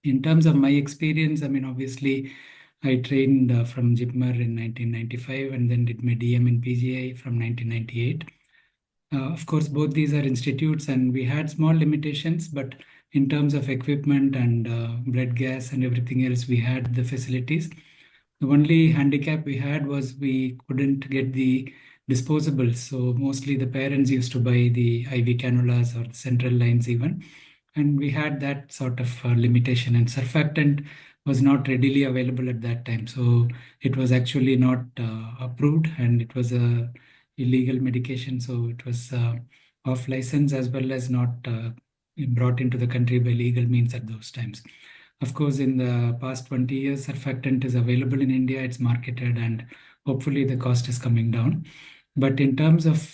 In terms of my experience, I mean, obviously, I trained from JIPMER in 1995 and then did my DM in PGI from 1998. Of course, both these are institutes and we had small limitations, but in terms of equipment and blood gas and everything else, we had the facilities. The only handicap we had was we couldn't get the disposables. So mostly the parents used to buy the IV cannulas or the central lines even. And we had that sort of limitation, and surfactant was not readily available at that time. So it was actually not approved, and it was a illegal medication. So it was off license as well as not brought into the country by legal means at those times. Of course, in the past 20 years, surfactant is available in India, it's marketed, and hopefully the cost is coming down. But in terms of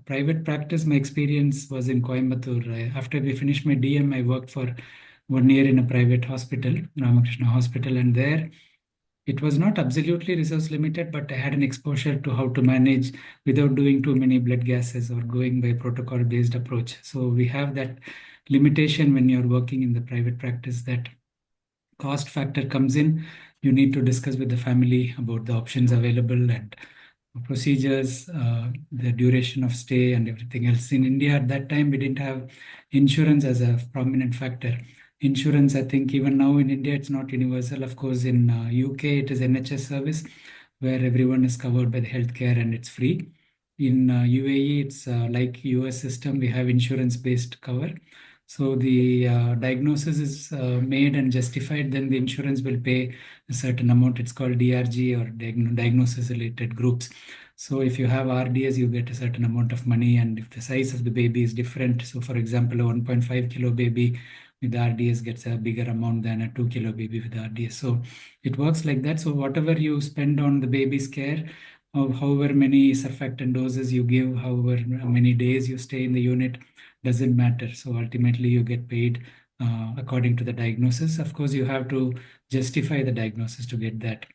private practice, my experience was in Coimbatore. After we finished my DM, I worked for 1 year in a private hospital, Ramakrishna Hospital, and there it was not absolutely resource limited, but I had an exposure to how to manage without doing too many blood gases or going by protocol based approach. So we have that limitation when you're working in the private practice, that cost factor comes in. You need to discuss with the family about the options available and procedures, the duration of stay, and everything else. In India at that time, we didn't have insurance as a prominent factor. Insurance, I think even now in India, it's not universal. Of course, in UK, it is NHS service where everyone is covered by the healthcare and it's free. In UAE, it's like US system, we have insurance-based cover. So the diagnosis is made and justified, then the insurance will pay a certain amount. It's called DRG or diagnosis related groups. So if you have RDS, you get a certain amount of money, and if the size of the baby is different, so for example, a 1.5 kilo baby with RDS gets a bigger amount than a 2 kilo baby with RDS. So it works like that. So whatever you spend on the baby's care, or however many surfactant doses you give, however many days you stay in the unit, doesn't matter. So ultimately you get paid according to the diagnosis. Of course, you have to justify the diagnosis to get that.